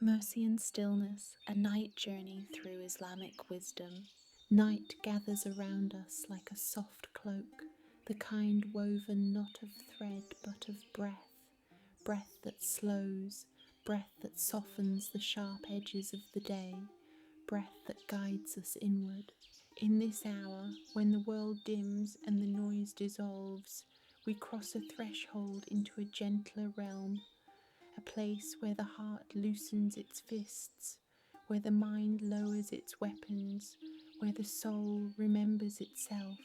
Mercy and Stillness, a night journey through Islamic wisdom. Night gathers around us like a soft cloak, the kind woven not of thread but of breath, breath that slows, breath that softens the sharp edges of the day, breath that guides us inward. In this hour, when the world dims and the noise dissolves, we cross a threshold into a gentler realm, a place where the heart loosens its fists, where the mind lowers its weapons, where the soul remembers itself.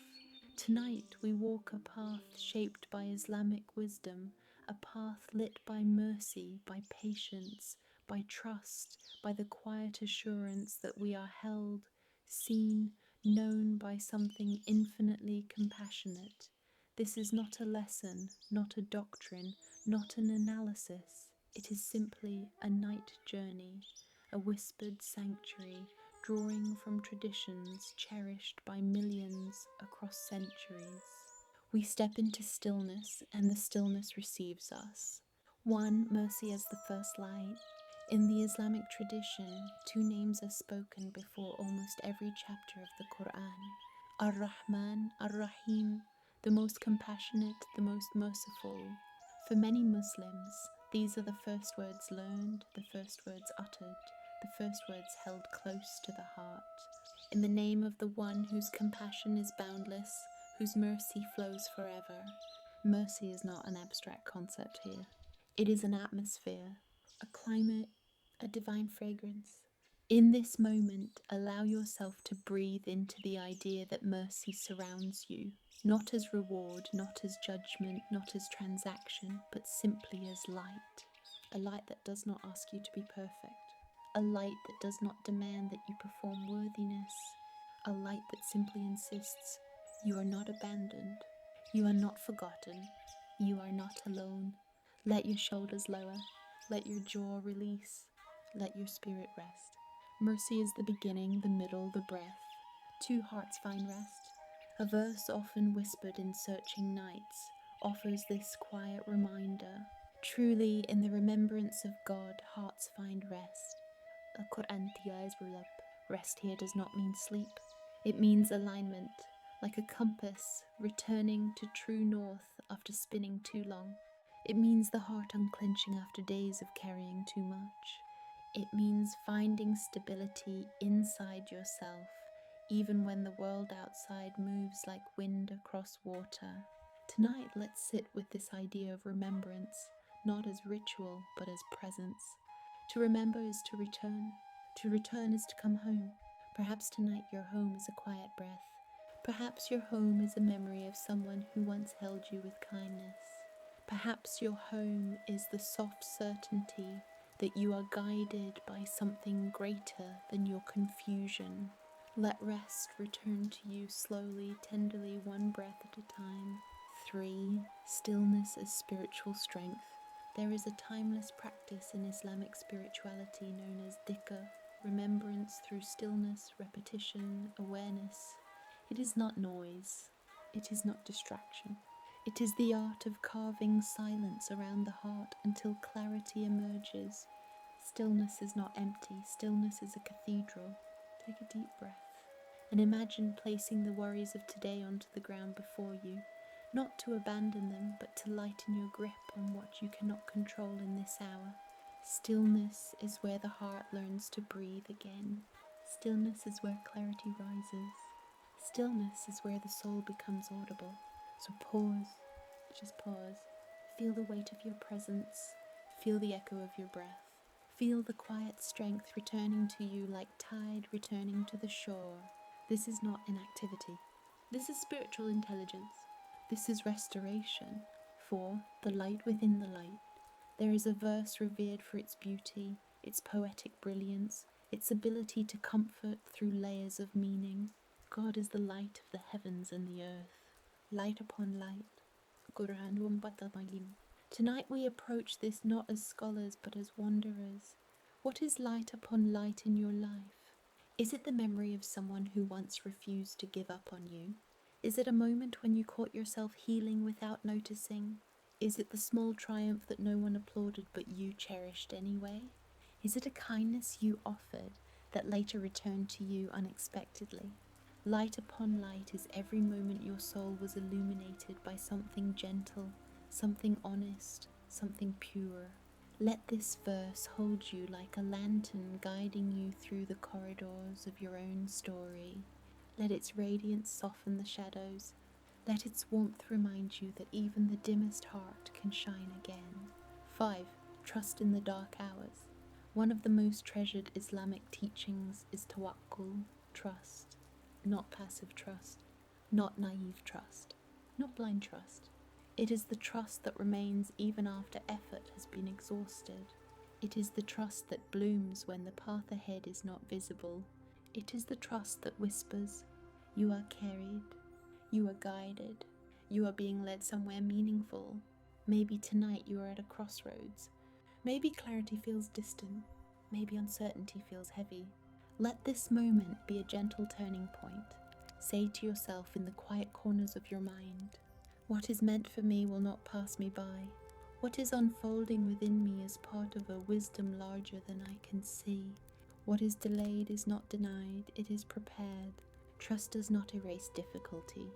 Tonight we walk a path shaped by Islamic wisdom, a path lit by mercy, by patience, by trust, by the quiet assurance that we are held, seen, known by something infinitely compassionate. This is not a lesson, not a doctrine, not an analysis. It is simply a night journey, a whispered sanctuary, drawing from traditions cherished by millions across centuries. We step into stillness, and the stillness receives us. One, mercy as the first light. In the Islamic tradition, two names are spoken before almost every chapter of the Qur'an. Ar-Rahman, Ar-Rahim, the most compassionate, the most merciful. For many Muslims, these are the first words learned, the first words uttered, the first words held close to the heart. In the name of the one whose compassion is boundless, whose mercy flows forever. Mercy is not an abstract concept here. It is an atmosphere, a climate, a divine fragrance. In this moment, allow yourself to breathe into the idea that mercy surrounds you, not as reward, not as judgment, not as transaction, but simply as light. A light that does not ask you to be perfect. A light that does not demand that you perform worthiness. A light that simply insists you are not abandoned. You are not forgotten. You are not alone. Let your shoulders lower. Let your jaw release. Let your spirit rest. Mercy is the beginning, the middle, the breath. Two hearts find rest. A verse often whispered in searching nights offers this quiet reminder. Truly, in the remembrance of God, hearts find rest. The Qur'an eyes roll up. Rest here does not mean sleep. It means alignment, like a compass returning to true north after spinning too long. It means the heart unclenching after days of carrying too much. It means finding stability inside yourself, even when the world outside moves like wind across water. Tonight, let's sit with this idea of remembrance, not as ritual, but as presence. To remember is to return. To return is to come home. Perhaps tonight your home is a quiet breath. Perhaps your home is a memory of someone who once held you with kindness. Perhaps your home is the soft certainty that you are guided by something greater than your confusion. Let rest return to you slowly, tenderly, one breath at a time. 3. Stillness as spiritual strength. There is a timeless practice in Islamic spirituality known as dhikr, remembrance through stillness, repetition, awareness. It is not noise. It is not distraction. It is the art of carving silence around the heart until clarity emerges. Stillness is not empty. Stillness is a cathedral. Take a deep breath and imagine placing the worries of today onto the ground before you, not to abandon them, but to lighten your grip on what you cannot control in this hour. Stillness is where the heart learns to breathe again. Stillness is where clarity rises. Stillness is where the soul becomes audible. So pause, just pause. Feel the weight of your presence. Feel the echo of your breath. Feel the quiet strength returning to you like tide returning to the shore. This is not inactivity. This is spiritual intelligence. This is restoration. 4. The light within the light. There is a verse revered for its beauty, its poetic brilliance, its ability to comfort through layers of meaning. God is the light of the heavens and the earth. Light upon light. Tonight we approach this not as scholars but as wanderers. What is light upon light in your life? Is it the memory of someone who once refused to give up on you? Is it a moment when you caught yourself healing without noticing? Is it the small triumph that no one applauded but you cherished anyway? Is it a kindness you offered that later returned to you unexpectedly? Light upon light is every moment your soul was illuminated by something gentle, something honest, something pure. Let this verse hold you like a lantern guiding you through the corridors of your own story. Let its radiance soften the shadows. Let its warmth remind you that even the dimmest heart can shine again. 5. Trust in the dark hours. One of the most treasured Islamic teachings is tawakkul, trust. Not passive trust, not naive trust, not blind trust. It is the trust that remains even after effort has been exhausted. It is the trust that blooms when the path ahead is not visible. It is the trust that whispers, "You are carried, you are guided, you are being led somewhere meaningful." Maybe tonight you are at a crossroads. Maybe clarity feels distant. Maybe uncertainty feels heavy. Let this moment be a gentle turning point. Say to yourself in the quiet corners of your mind, "What is meant for me will not pass me by. What is unfolding within me is part of a wisdom larger than I can see. What is delayed is not denied, it is prepared." Trust does not erase difficulty.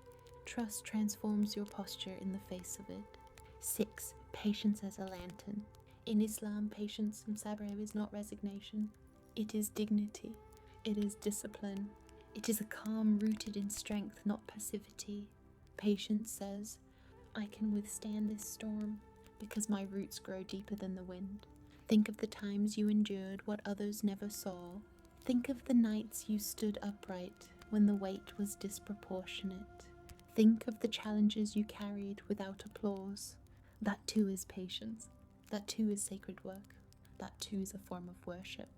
Trust transforms your posture in the face of it. 6. Patience as a lantern. In Islam, patience and sabr is not resignation. It is dignity. It is discipline. It is a calm rooted in strength, not passivity. Patience says, "I can withstand this storm because my roots grow deeper than the wind." Think of the times you endured what others never saw. Think of the nights you stood upright when the weight was disproportionate. Think of the challenges you carried without applause. That too is patience. That too is sacred work. That too is a form of worship.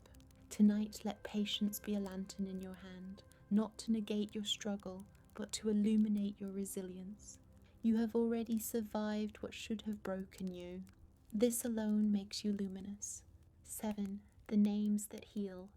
Tonight, let patience be a lantern in your hand, not to negate your struggle, but to illuminate your resilience. You have already survived what should have broken you. This alone makes you luminous. 7. The names that heal.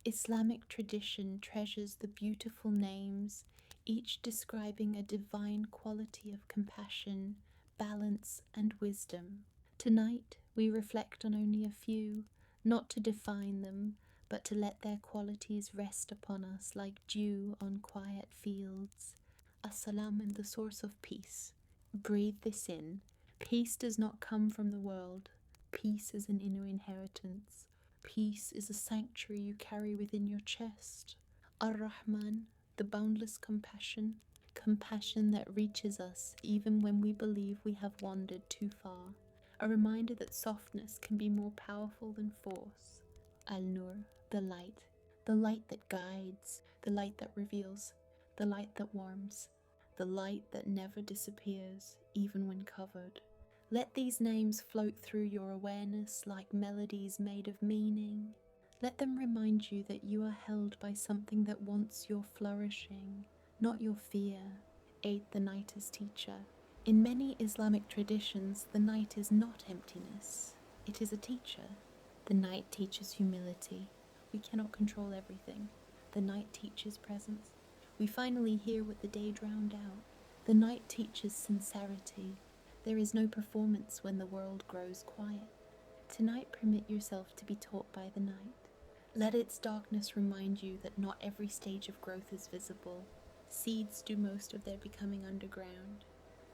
Islamic tradition treasures the beautiful names, each describing a divine quality of compassion, balance, and wisdom. Tonight, we reflect on only a few, not to define them, but to let their qualities rest upon us like dew on quiet fields. As-salam is the source of peace. Breathe this in. Peace does not come from the world. Peace is an inner inheritance. Peace is a sanctuary you carry within your chest. Ar-Rahman, the boundless compassion. Compassion that reaches us even when we believe we have wandered too far. A reminder that softness can be more powerful than force. Al-Nur, the light that guides, the light that reveals, the light that warms, the light that never disappears, even when covered. Let these names float through your awareness like melodies made of meaning. Let them remind you that you are held by something that wants your flourishing, not your fear. 8. The night as teacher. In many Islamic traditions, the night is not emptiness. It is a teacher. The night teaches humility. We cannot control everything. The night teaches presence. We finally hear what the day drowned out. The night teaches sincerity. There is no performance when the world grows quiet. Tonight, permit yourself to be taught by the night. Let its darkness remind you that not every stage of growth is visible. Seeds do most of their becoming underground.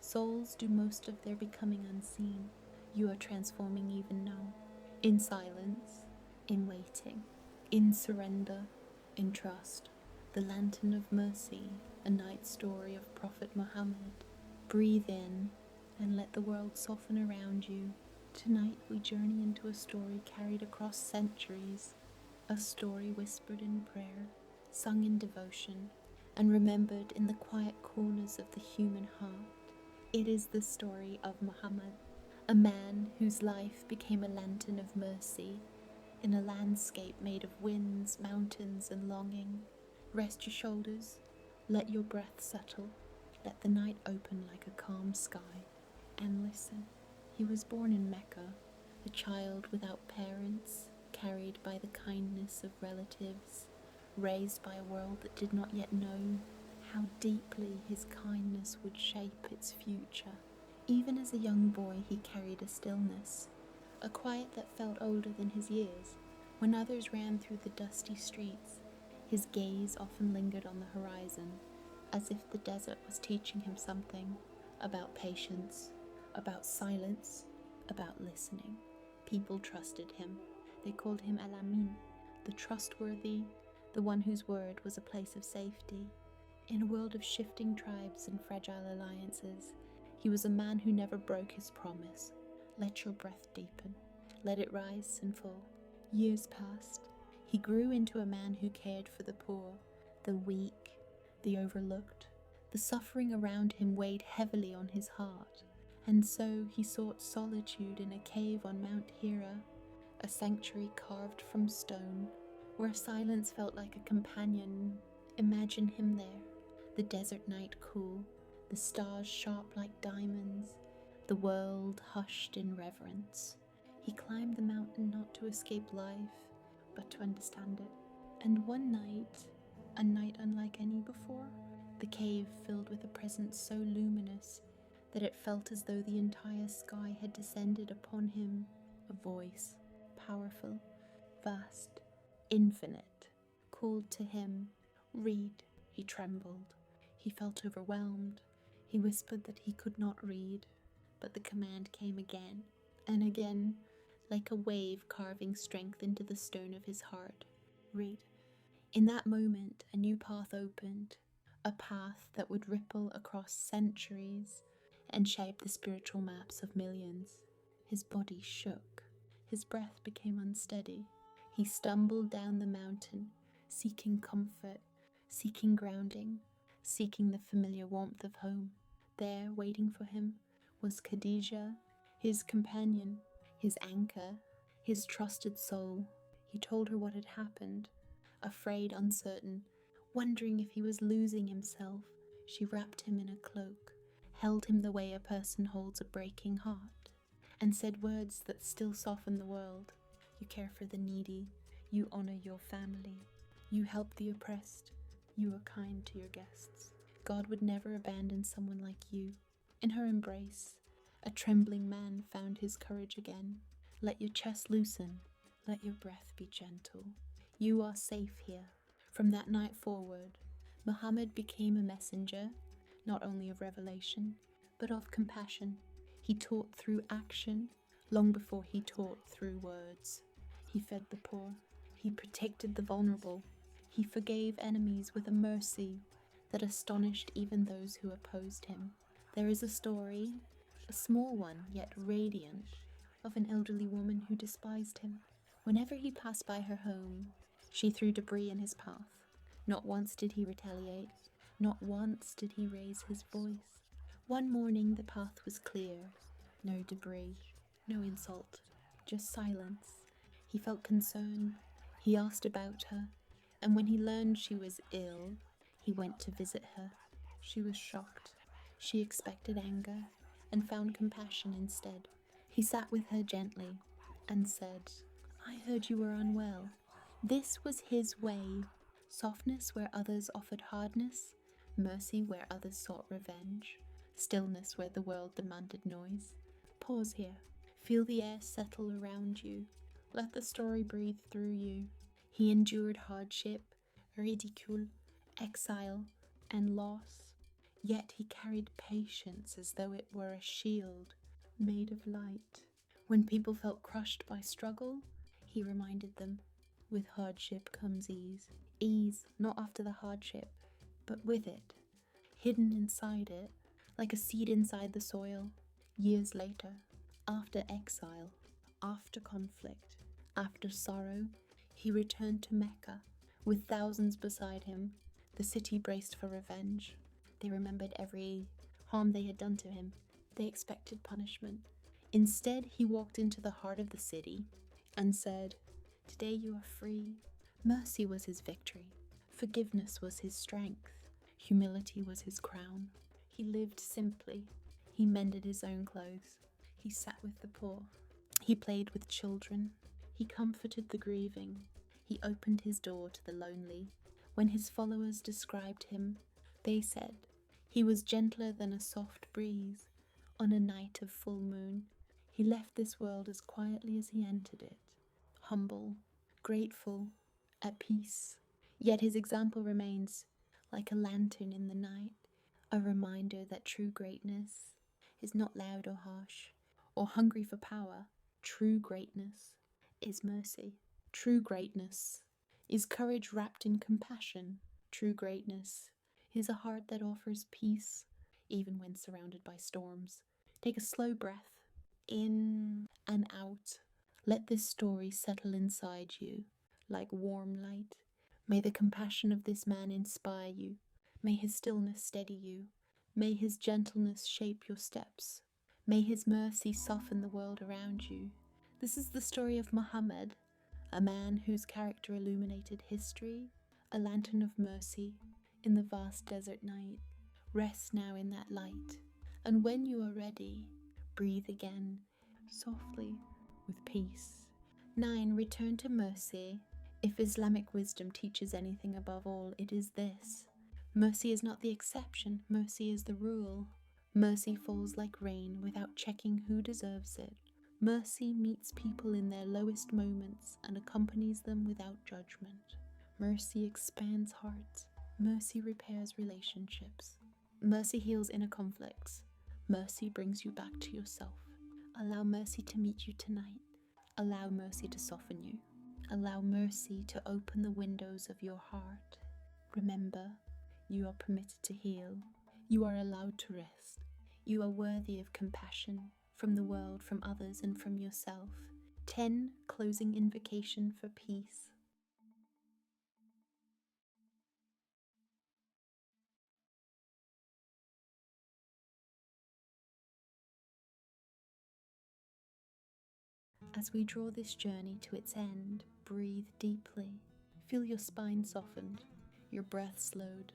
Souls do most of their becoming unseen. You are transforming even now. In silence, in waiting, in surrender, in trust. The lantern of mercy, a night story of Prophet Muhammad. Breathe in and let the world soften around you. Tonight we journey into a story carried across centuries, a story whispered in prayer, sung in devotion, and remembered in the quiet corners of the human heart. It is the story of Muhammad, a man whose life became a lantern of mercy in a landscape made of winds, mountains, and longing. Rest your shoulders, let your breath settle, let the night open like a calm sky, and listen. He was born in Mecca, a child without parents, carried by the kindness of relatives, raised by a world that did not yet know how deeply his kindness would shape its future. Even as a young boy, he carried a stillness, a quiet that felt older than his years. When others ran through the dusty streets, his gaze often lingered on the horizon, as if the desert was teaching him something about patience, about silence, about listening. People trusted him. They called him Al-Amin, the trustworthy, the one whose word was a place of safety. In a world of shifting tribes and fragile alliances, he was a man who never broke his promise. Let your breath deepen. Let it rise and fall. Years passed. He grew into a man who cared for the poor, the weak, the overlooked. The suffering around him weighed heavily on his heart, and so he sought solitude in a cave on Mount Hira, a sanctuary carved from stone, where silence felt like a companion. Imagine him there, the desert night cool, the stars sharp like diamonds, the world hushed in reverence. He climbed the mountain not to escape life, but to understand it. And one night, a night unlike any before, the cave filled with a presence so luminous that it felt as though the entire sky had descended upon him. A voice, powerful, vast, infinite, called to him, "Read." He trembled. He felt overwhelmed. He whispered that he could not read, but the command came again and again, like a wave carving strength into the stone of his heart. Read. In that moment, a new path opened, a path that would ripple across centuries and shape the spiritual maps of millions. His body shook. His breath became unsteady. He stumbled down the mountain, seeking comfort, seeking grounding, seeking the familiar warmth of home. There, waiting for him, was Khadija, his companion, his anchor, his trusted soul. He told her what had happened. Afraid, uncertain, wondering if he was losing himself, she wrapped him in a cloak, held him the way a person holds a breaking heart, and said words that still soften the world. You care for the needy, you honor your family, you help the oppressed, you are kind to your guests. God would never abandon someone like you. In her embrace, a trembling man found his courage again. Let your chest loosen, let your breath be gentle. You are safe here. From that night forward, Muhammad became a messenger, not only of revelation, but of compassion. He taught through action, long before he taught through words. He fed the poor. He protected the vulnerable. He forgave enemies with a mercy that astonished even those who opposed him. There is a story, a small one yet radiant, of an elderly woman who despised him. Whenever he passed by her home, she threw debris in his path. Not once did he retaliate. Not once did he raise his voice. One morning the path was clear. No debris, no insult, just silence. He felt concern. He asked about her, and when he learned she was ill, he went to visit her. She was shocked. She expected anger and found compassion instead. He sat with her gently and said, "I heard you were unwell." This was his way. Softness where others offered hardness, mercy where others sought revenge, stillness where the world demanded noise. Pause here. Feel the air settle around you. Let the story breathe through you. He endured hardship, ridicule, exile, and loss. Yet he carried patience as though it were a shield made of light. When people felt crushed by struggle, he reminded them, with hardship comes ease. Ease, not after the hardship, but with it, hidden inside it, like a seed inside the soil. Years later, after exile, after conflict, after sorrow, he returned to Mecca, with thousands beside him. The city braced for revenge. They remembered every harm they had done to him. They expected punishment. Instead, he walked into the heart of the city and said, "Today you are free." Mercy was his victory. Forgiveness was his strength. Humility was his crown. He lived simply. He mended his own clothes. He sat with the poor. He played with children. He comforted the grieving. He opened his door to the lonely. When his followers described him, they said, "He was gentler than a soft breeze on a night of full moon." He left this world as quietly as he entered it, humble, grateful, at peace. Yet his example remains like a lantern in the night, a reminder that true greatness is not loud or harsh, or hungry for power. True greatness is mercy. True greatness is courage wrapped in compassion. True greatness is a heart that offers peace even when surrounded by storms. Take a slow breath in and out. Let this story settle inside you like warm light. May the compassion of this man inspire you. May his stillness steady you. May his gentleness shape your steps. May his mercy soften the world around you. This is the story of Muhammad, a man whose character illuminated history, a lantern of mercy in the vast desert night. Rest now in that light, and when you are ready, breathe again, softly, with peace. 9. Return to mercy. If Islamic wisdom teaches anything above all, it is this. Mercy is not the exception, mercy is the rule. Mercy falls like rain without checking who deserves it. Mercy meets people in their lowest moments and accompanies them without judgment. Mercy expands hearts. Mercy repairs relationships. Mercy heals inner conflicts. Mercy brings you back to yourself. Allow mercy to meet you tonight. Allow mercy to soften you. Allow mercy to open the windows of your heart. Remember, you are permitted to heal. You are allowed to rest. You are worthy of compassion from the world, from others, and from yourself. 10. Closing invocation for peace. As we draw this journey to its end, breathe deeply. Feel your spine softened, your breath slowed,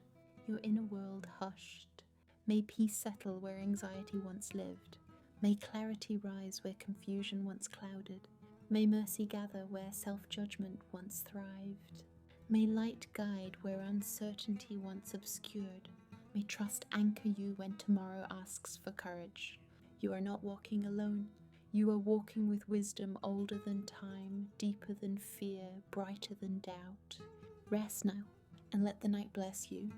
your inner world hushed. May peace settle where anxiety once lived. May clarity rise where confusion once clouded. May mercy gather where self-judgment once thrived. May light guide where uncertainty once obscured. May trust anchor you when tomorrow asks for courage. You are not walking alone. You are walking with wisdom older than time, deeper than fear, brighter than doubt. Rest now, and let the night bless you.